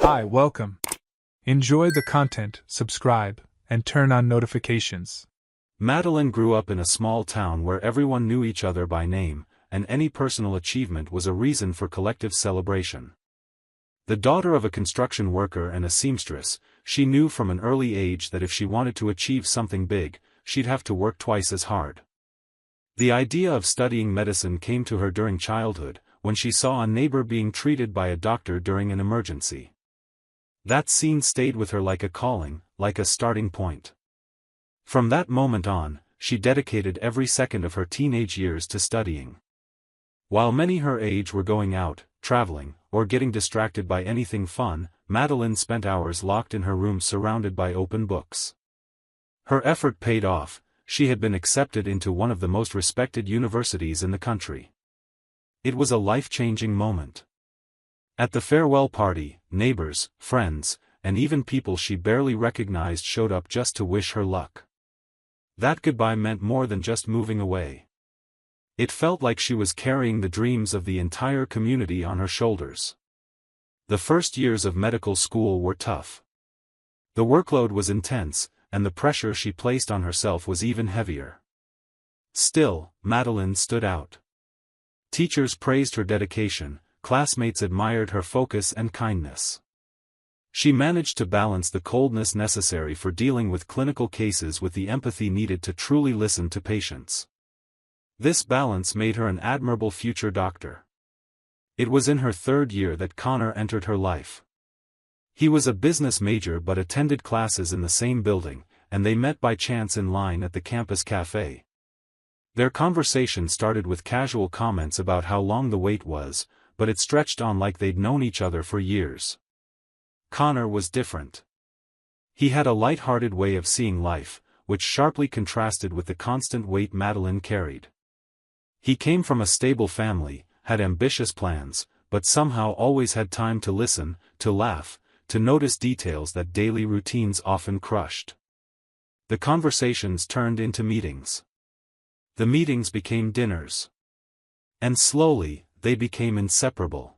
Hi, welcome. Enjoy the content, subscribe, and turn on notifications. Madeline grew up in a small town where everyone knew each other by name, and any personal achievement was a reason for collective celebration. The daughter of a construction worker and a seamstress, she knew from an early age that if she wanted to achieve something big, she'd have to work twice as hard. The idea of studying medicine came to her during childhood, when she saw a neighbor being treated by a doctor during an emergency. That scene stayed with her like a calling, like a starting point. From that moment on, she dedicated every second of her teenage years to studying. While many her age were going out, traveling, or getting distracted by anything fun, Madeline spent hours locked in her room surrounded by open books. Her effort paid off. She had been accepted into one of the most respected universities in the country. It was a life-changing moment. At the farewell party, neighbors, friends, and even people she barely recognized showed up just to wish her luck. That goodbye meant more than just moving away. It felt like she was carrying the dreams of the entire community on her shoulders. The first years of medical school were tough. The workload was intense, and the pressure she placed on herself was even heavier. Still, Madeline stood out. Teachers praised her dedication, classmates admired her focus and kindness. She managed to balance the coldness necessary for dealing with clinical cases with the empathy needed to truly listen to patients. This balance made her an admirable future doctor. It was in her third year that Connor entered her life. He was a business major but attended classes in the same building, and they met by chance in line at the campus cafe. Their conversation started with casual comments about how long the wait was, but it stretched on like they'd known each other for years. Connor was different. He had a light-hearted way of seeing life, which sharply contrasted with the constant weight Madeline carried. He came from a stable family, had ambitious plans, but somehow always had time to listen, to laugh, to notice details that daily routines often crushed. The conversations turned into meetings. The meetings became dinners. And slowly, they became inseparable.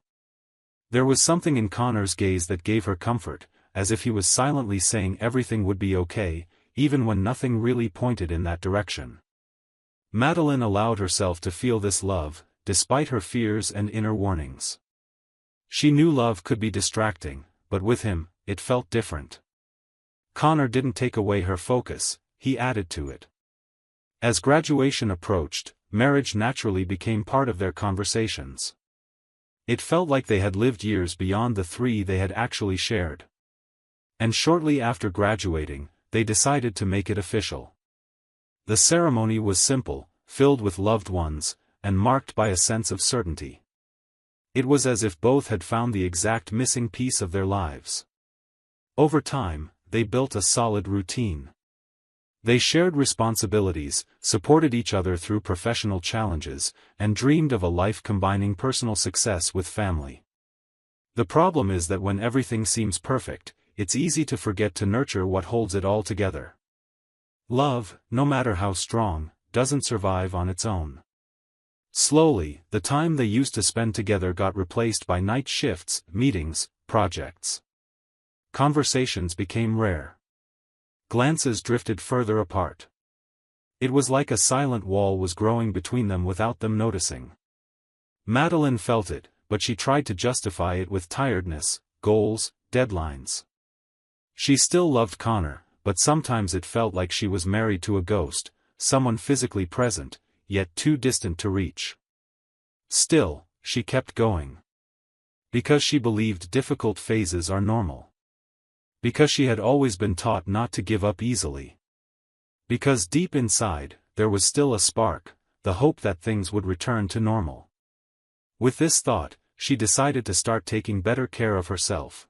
There was something in Connor's gaze that gave her comfort, as if he was silently saying everything would be okay, even when nothing really pointed in that direction. Madeline allowed herself to feel this love, despite her fears and inner warnings. She knew love could be distracting, but with him, it felt different. Connor didn't take away her focus, he added to it. As graduation approached, marriage naturally became part of their conversations. It felt like they had lived years beyond the 3 they had actually shared. And shortly after graduating, they decided to make it official. The ceremony was simple, filled with loved ones, and marked by a sense of certainty. It was as if both had found the exact missing piece of their lives. Over time, they built a solid routine. They shared responsibilities, supported each other through professional challenges, and dreamed of a life combining personal success with family. The problem is that when everything seems perfect, it's easy to forget to nurture what holds it all together. Love, no matter how strong, doesn't survive on its own. Slowly, the time they used to spend together got replaced by night shifts, meetings, projects. Conversations became rare. Glances drifted further apart. It was like a silent wall was growing between them without them noticing. Madeline felt it, but she tried to justify it with tiredness, goals, deadlines. She still loved Connor, but sometimes it felt like she was married to a ghost, someone physically present, yet too distant to reach. Still, she kept going. Because she believed difficult phases are normal. Because she had always been taught not to give up easily. Because deep inside, there was still a spark, the hope that things would return to normal. With this thought, she decided to start taking better care of herself.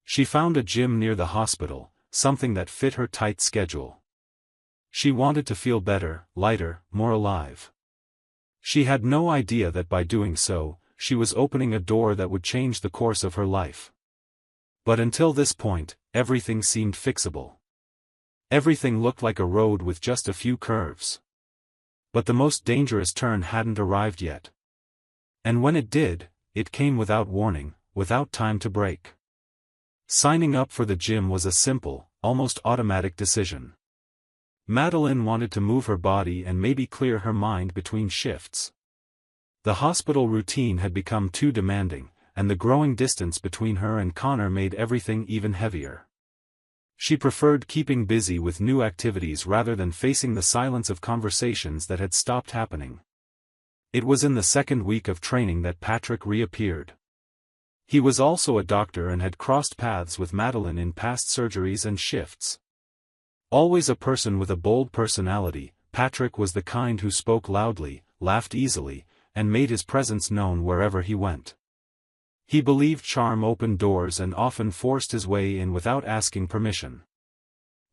She found a gym near the hospital, something that fit her tight schedule. She wanted to feel better, lighter, more alive. She had no idea that by doing so, she was opening a door that would change the course of her life. But until this point, everything seemed fixable. Everything looked like a road with just a few curves. But the most dangerous turn hadn't arrived yet. And when it did, it came without warning, without time to break. Signing up for the gym was a simple, almost automatic decision. Madeline wanted to move her body and maybe clear her mind between shifts. The hospital routine had become too demanding, and the growing distance between her and Connor made everything even heavier. She preferred keeping busy with new activities rather than facing the silence of conversations that had stopped happening. It was in the second week of training that Patrick reappeared. He was also a doctor and had crossed paths with Madeline in past surgeries and shifts. Always a person with a bold personality, Patrick was the kind who spoke loudly, laughed easily, and made his presence known wherever he went. He believed charm opened doors and often forced his way in without asking permission.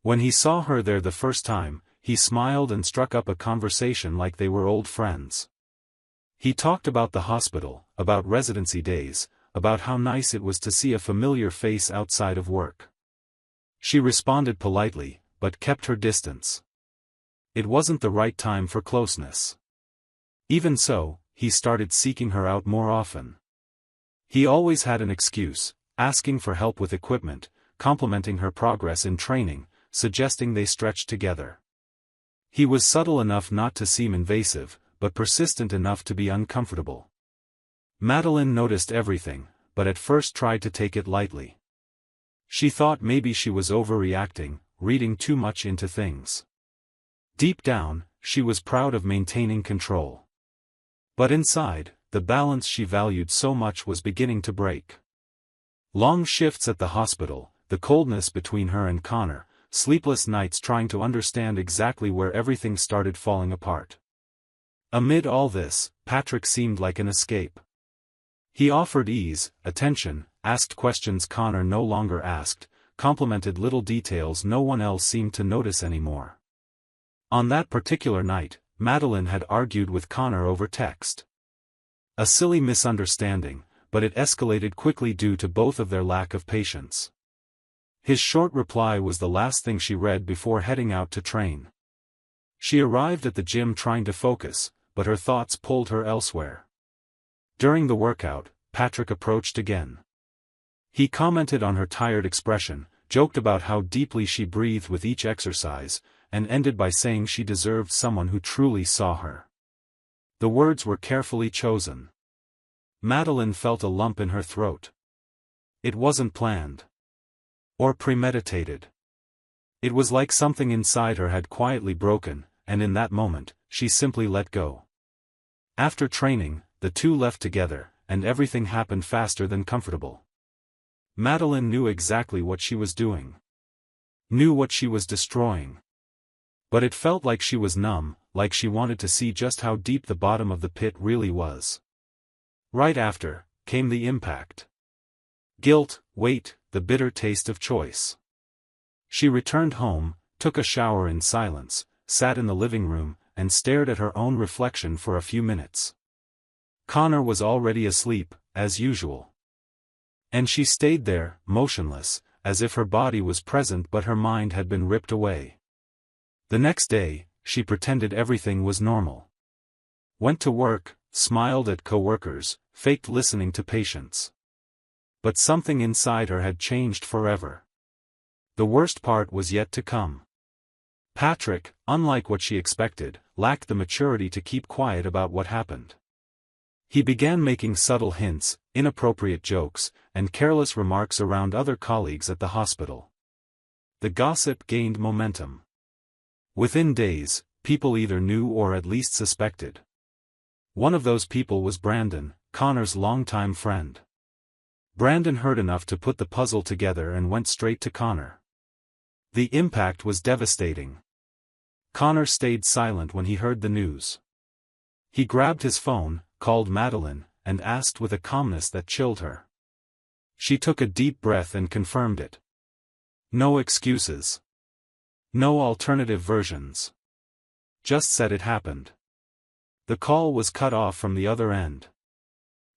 When he saw her there the first time, he smiled and struck up a conversation like they were old friends. He talked about the hospital, about residency days, about how nice it was to see a familiar face outside of work. She responded politely, but kept her distance. It wasn't the right time for closeness. Even so, he started seeking her out more often. He always had an excuse, asking for help with equipment, complimenting her progress in training, suggesting they stretch together. He was subtle enough not to seem invasive, but persistent enough to be uncomfortable. Madeline noticed everything, but at first tried to take it lightly. She thought maybe she was overreacting, reading too much into things. Deep down, she was proud of maintaining control. But inside, the balance she valued so much was beginning to break. Long shifts at the hospital, the coldness between her and Connor, sleepless nights trying to understand exactly where everything started falling apart. Amid all this, Patrick seemed like an escape. He offered ease, attention, asked questions Connor no longer asked, complimented little details no one else seemed to notice anymore. On that particular night, Madeline had argued with Connor over text. A silly misunderstanding, but it escalated quickly due to both of their lack of patience. His short reply was the last thing she read before heading out to train. She arrived at the gym trying to focus, but her thoughts pulled her elsewhere. During the workout, Patrick approached again. He commented on her tired expression, joked about how deeply she breathed with each exercise, and ended by saying she deserved someone who truly saw her. The words were carefully chosen. Madeline felt a lump in her throat. It wasn't planned. Or premeditated. It was like something inside her had quietly broken, and in that moment, she simply let go. After training, the two left together, and everything happened faster than comfortable. Madeline knew exactly what she was doing. Knew what she was destroying. But it felt like she was numb, like she wanted to see just how deep the bottom of the pit really was. Right after, came the impact. Guilt, weight, the bitter taste of choice. She returned home, took a shower in silence, sat in the living room, and stared at her own reflection for a few minutes. Connor was already asleep, as usual. And she stayed there, motionless, as if her body was present but her mind had been ripped away. The next day, she pretended everything was normal. Went to work, smiled at coworkers, faked listening to patients. But something inside her had changed forever. The worst part was yet to come. Patrick, unlike what she expected, lacked the maturity to keep quiet about what happened. He began making subtle hints, inappropriate jokes, and careless remarks around other colleagues at the hospital. The gossip gained momentum. Within days, people either knew or at least suspected. One of those people was Brandon, Connor's longtime friend. Brandon heard enough to put the puzzle together and went straight to Connor. The impact was devastating. Connor stayed silent when he heard the news. He grabbed his phone, called Madeline, and asked with a calmness that chilled her. She took a deep breath and confirmed it. No excuses. No alternative versions. Just said it happened. The call was cut off from the other end.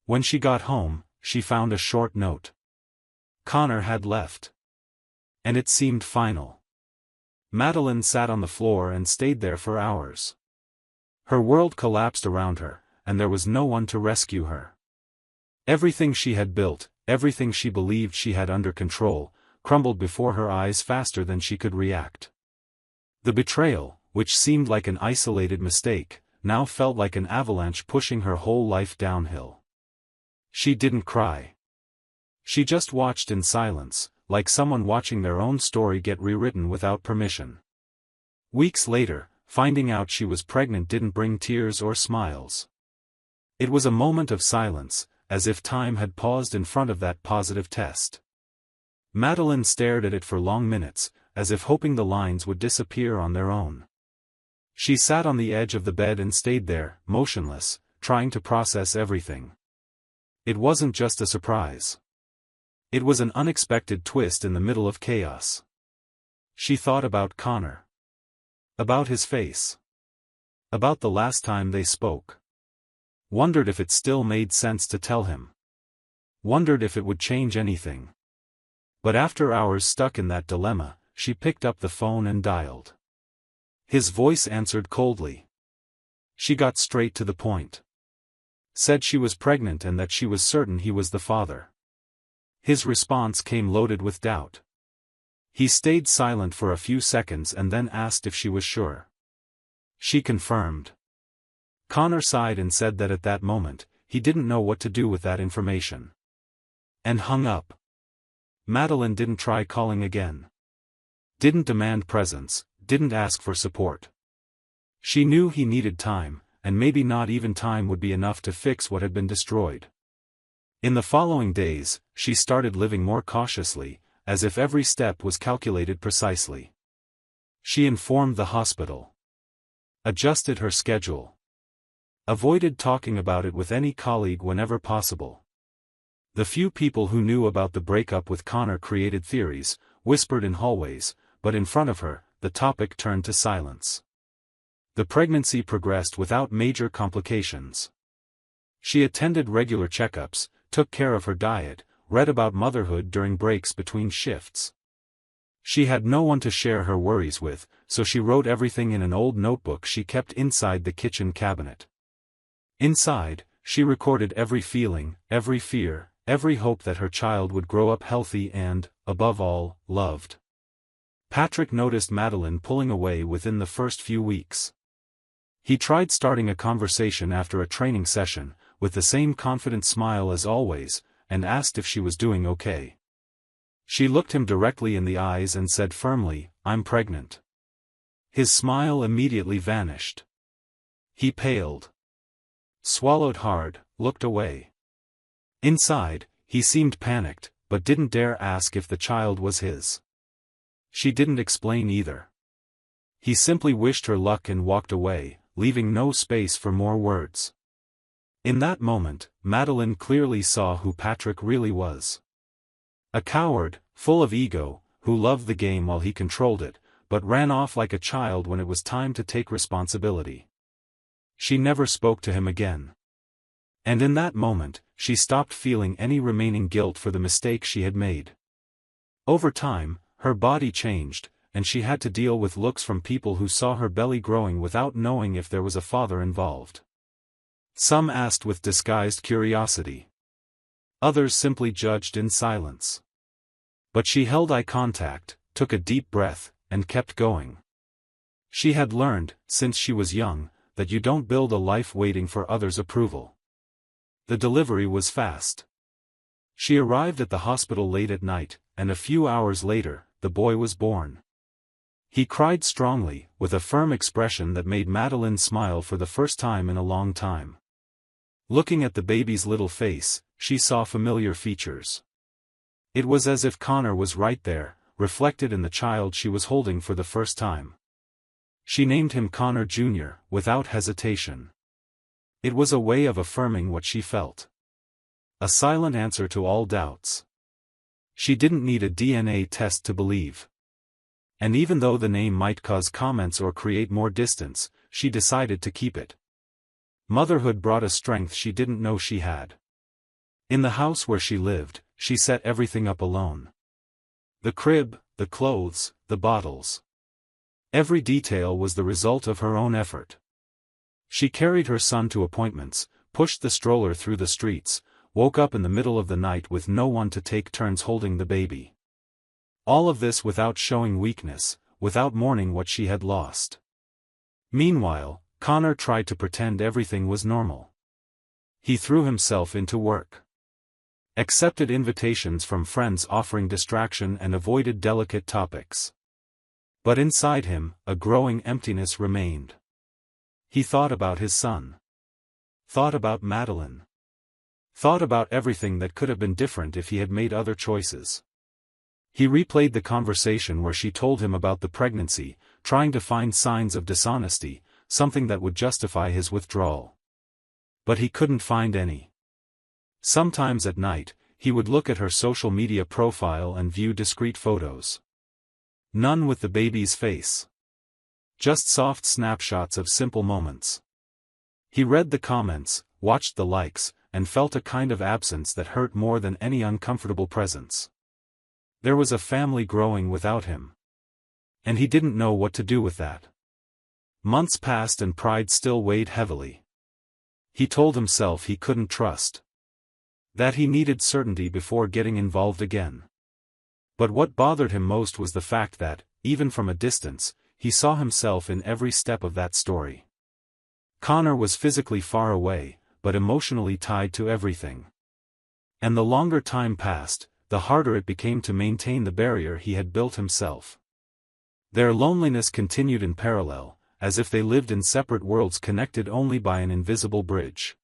When she got home, she found a short note. Connor had left. And it seemed final. Madeline sat on the floor and stayed there for hours. Her world collapsed around her, and there was no one to rescue her. Everything she had built, everything she believed she had under control, crumbled before her eyes faster than she could react. The betrayal, which seemed like an isolated mistake, now felt like an avalanche pushing her whole life downhill. She didn't cry. She just watched in silence, like someone watching their own story get rewritten without permission. Weeks later, finding out she was pregnant didn't bring tears or smiles. It was a moment of silence, as if time had paused in front of that positive test. Madeline stared at it for long minutes, as if hoping the lines would disappear on their own. She sat on the edge of the bed and stayed there, motionless, trying to process everything. It wasn't just a surprise. It was an unexpected twist in the middle of chaos. She thought about Connor. About his face. About the last time they spoke. Wondered if it still made sense to tell him. Wondered if it would change anything. But after hours stuck in that dilemma, she picked up the phone and dialed. His voice answered coldly. She got straight to the point. Said she was pregnant and that she was certain he was the father. His response came loaded with doubt. He stayed silent for a few seconds and then asked if she was sure. She confirmed. Connor sighed and said that at that moment, he didn't know what to do with that information. And hung up. Madeline didn't try calling again. Didn't demand presence, didn't ask for support. She knew he needed time, and maybe not even time would be enough to fix what had been destroyed. In the following days, she started living more cautiously, as if every step was calculated precisely. She informed the hospital. Adjusted her schedule. Avoided talking about it with any colleague whenever possible. The few people who knew about the breakup with Connor created theories, whispered in hallways, but in front of her, the topic turned to silence. The pregnancy progressed without major complications. She attended regular checkups, took care of her diet, read about motherhood during breaks between shifts. She had no one to share her worries with, so she wrote everything in an old notebook she kept inside the kitchen cabinet. Inside, she recorded every feeling, every fear, every hope that her child would grow up healthy and, above all, loved. Patrick noticed Madeline pulling away within the first few weeks. He tried starting a conversation after a training session, with the same confident smile as always, and asked if she was doing okay. She looked him directly in the eyes and said firmly, "I'm pregnant." His smile immediately vanished. He paled. Swallowed hard, looked away. Inside, he seemed panicked, but didn't dare ask if the child was his. She didn't explain either. He simply wished her luck and walked away, leaving no space for more words. In that moment, Madeline clearly saw who Patrick really was. A coward, full of ego, who loved the game while he controlled it, but ran off like a child when it was time to take responsibility. She never spoke to him again. And in that moment, she stopped feeling any remaining guilt for the mistake she had made. Over time, her body changed, and she had to deal with looks from people who saw her belly growing without knowing if there was a father involved. Some asked with disguised curiosity. Others simply judged in silence. But she held eye contact, took a deep breath, and kept going. She had learned, since she was young, that you don't build a life waiting for others' approval. The delivery was fast. She arrived at the hospital late at night, and a few hours later, the boy was born. He cried strongly, with a firm expression that made Madeline smile for the first time in a long time. Looking at the baby's little face, she saw familiar features. It was as if Connor was right there, reflected in the child she was holding for the first time. She named him Connor Jr., without hesitation. It was a way of affirming what she felt. A silent answer to all doubts. She didn't need a DNA test to believe. And even though the name might cause comments or create more distance, she decided to keep it. Motherhood brought a strength she didn't know she had. In the house where she lived, she set everything up alone. The crib, the clothes, the bottles. Every detail was the result of her own effort. She carried her son to appointments, pushed the stroller through the streets, woke up in the middle of the night with no one to take turns holding the baby. All of this without showing weakness, without mourning what she had lost. Meanwhile, Connor tried to pretend everything was normal. He threw himself into work. Accepted invitations from friends offering distraction and avoided delicate topics. But inside him, a growing emptiness remained. He thought about his son. Thought about Madeline. Thought about everything that could have been different if he had made other choices. He replayed the conversation where she told him about the pregnancy, trying to find signs of dishonesty, something that would justify his withdrawal. But he couldn't find any. Sometimes at night, he would look at her social media profile and view discreet photos. None with the baby's face. Just soft snapshots of simple moments. He read the comments, watched the likes, and felt a kind of absence that hurt more than any uncomfortable presence. There was a family growing without him. And he didn't know what to do with that. Months passed and pride still weighed heavily. He told himself he couldn't trust. That he needed certainty before getting involved again. But what bothered him most was the fact that, even from a distance, he saw himself in every step of that story. Connor was physically far away, but emotionally tied to everything. And the longer time passed, the harder it became to maintain the barrier he had built himself. Their loneliness continued in parallel, as if they lived in separate worlds connected only by an invisible bridge.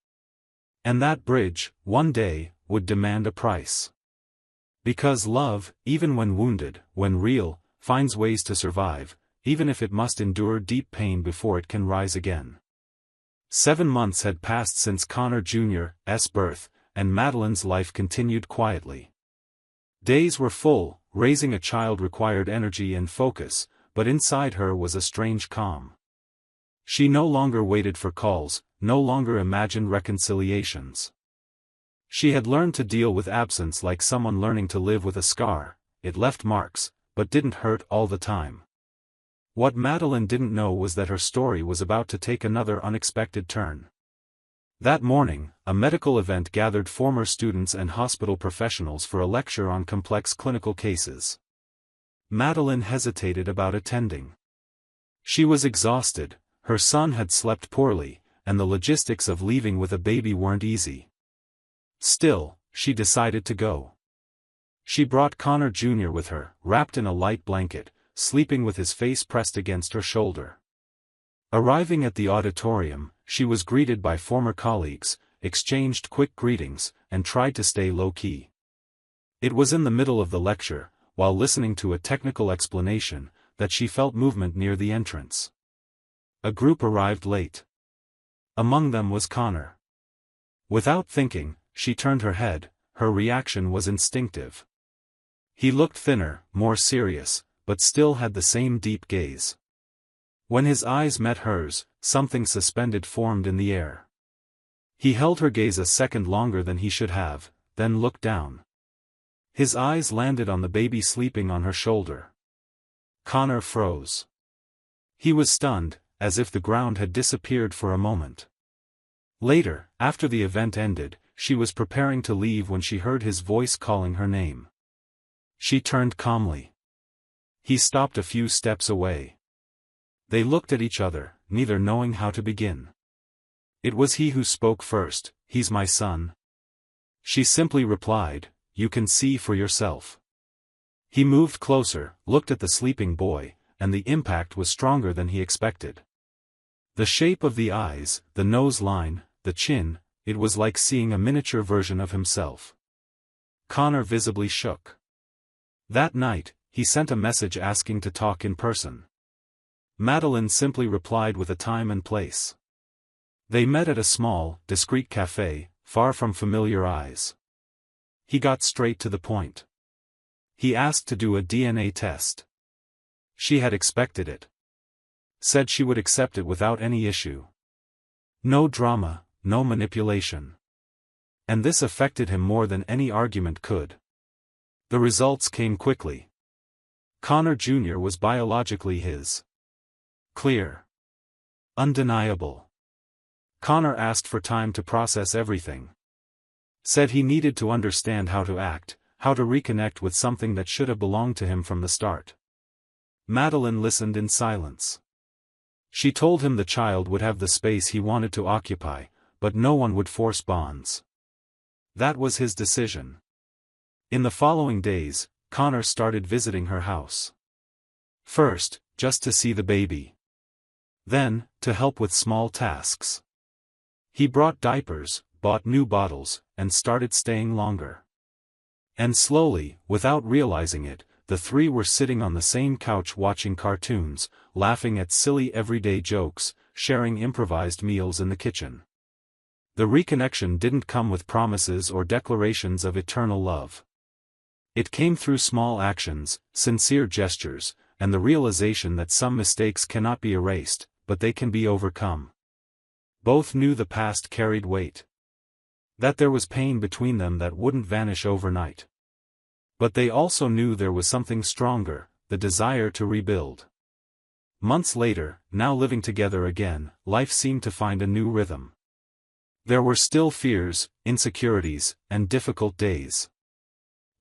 And that bridge, one day, would demand a price. Because love, even when wounded, when real, finds ways to survive, even if it must endure deep pain before it can rise again. 7 months had passed since Connor Jr.'s birth, and Madeline's life continued quietly. Days were full, raising a child required energy and focus, but inside her was a strange calm. She no longer waited for calls, no longer imagined reconciliations. She had learned to deal with absence like someone learning to live with a scar. It left marks, but didn't hurt all the time. What Madeline didn't know was that her story was about to take another unexpected turn. That morning, a medical event gathered former students and hospital professionals for a lecture on complex clinical cases. Madeline hesitated about attending. She was exhausted, her son had slept poorly, and the logistics of leaving with a baby weren't easy. Still, she decided to go. She brought Connor Jr. with her, wrapped in a light blanket, sleeping with his face pressed against her shoulder. Arriving at the auditorium, she was greeted by former colleagues, exchanged quick greetings, and tried to stay low-key. It was in the middle of the lecture, while listening to a technical explanation, that she felt movement near the entrance. A group arrived late. Among them was Connor. Without thinking, she turned her head. Her reaction was instinctive. He looked thinner, more serious, but still had the same deep gaze. When his eyes met hers, something suspended formed in the air. He held her gaze a second longer than he should have, then looked down. His eyes landed on the baby sleeping on her shoulder. Connor froze. He was stunned, as if the ground had disappeared for a moment. Later, after the event ended, she was preparing to leave when she heard his voice calling her name. She turned calmly. He stopped a few steps away. They looked at each other, neither knowing how to begin. It was he who spoke first. "He's my son." She simply replied, "You can see for yourself." He moved closer, looked at the sleeping boy, and the impact was stronger than he expected. The shape of the eyes, the nose line, the chin, it was like seeing a miniature version of himself. Connor visibly shook. That night, he sent a message asking to talk in person. Madeline simply replied with a time and place. They met at a small, discreet cafe, far from familiar eyes. He got straight to the point. He asked to do a DNA test. She had expected it. Said she would accept it without any issue. No drama, no manipulation. And this affected him more than any argument could. The results came quickly. Connor Jr. was biologically his. Clear. Undeniable. Connor asked for time to process everything. Said he needed to understand how to act, how to reconnect with something that should have belonged to him from the start. Madeline listened in silence. She told him the child would have the space he wanted to occupy, but no one would force bonds. That was his decision. In the following days, Connor started visiting her house. First, just to see the baby. Then, to help with small tasks. He brought diapers, bought new bottles, and started staying longer. And slowly, without realizing it, the three were sitting on the same couch watching cartoons, laughing at silly everyday jokes, sharing improvised meals in the kitchen. The reconnection didn't come with promises or declarations of eternal love. It came through small actions, sincere gestures, and the realization that some mistakes cannot be erased, but they can be overcome. Both knew the past carried weight. That there was pain between them that wouldn't vanish overnight. But they also knew there was something stronger, the desire to rebuild. Months later, now living together again, life seemed to find a new rhythm. There were still fears, insecurities, and difficult days.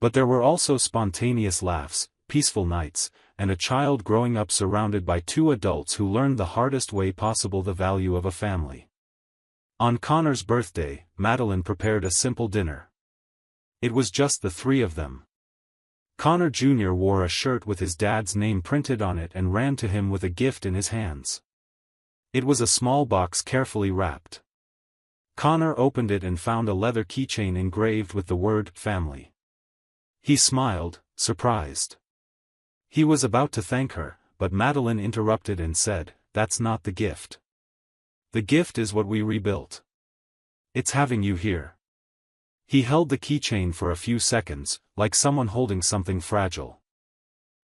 But there were also spontaneous laughs, peaceful nights, and a child growing up surrounded by two adults who learned the hardest way possible the value of a family. On Connor's birthday, Madeline prepared a simple dinner. It was just the three of them. Connor Jr. wore a shirt with his dad's name printed on it and ran to him with a gift in his hands. It was a small box carefully wrapped. Connor opened it and found a leather keychain engraved with the word family. He smiled, surprised. He was about to thank her, but Madeline interrupted and said, "That's not the gift. The gift is what we rebuilt. It's having you here." He held the keychain for a few seconds, like someone holding something fragile.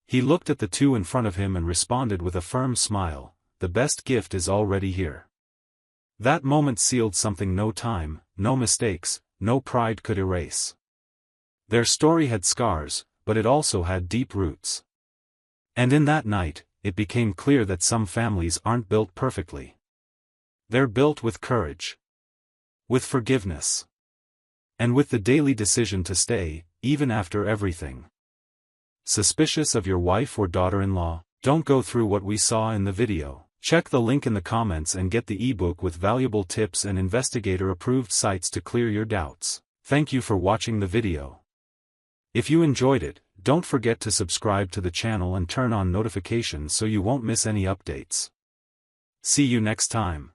He looked at the two in front of him and responded with a firm smile, "The best gift is already here." That moment sealed something no time, no mistakes, no pride could erase. Their story had scars, but it also had deep roots. And in that night, it became clear that some families aren't built perfectly. They're built with courage. With forgiveness. And with the daily decision to stay, even after everything. Suspicious of your wife or daughter-in-law? Don't go through what we saw in the video. Check the link in the comments and get the ebook with valuable tips and investigator-approved sites to clear your doubts. Thank you for watching the video. If you enjoyed it, don't forget to subscribe to the channel and turn on notifications so you won't miss any updates. See you next time.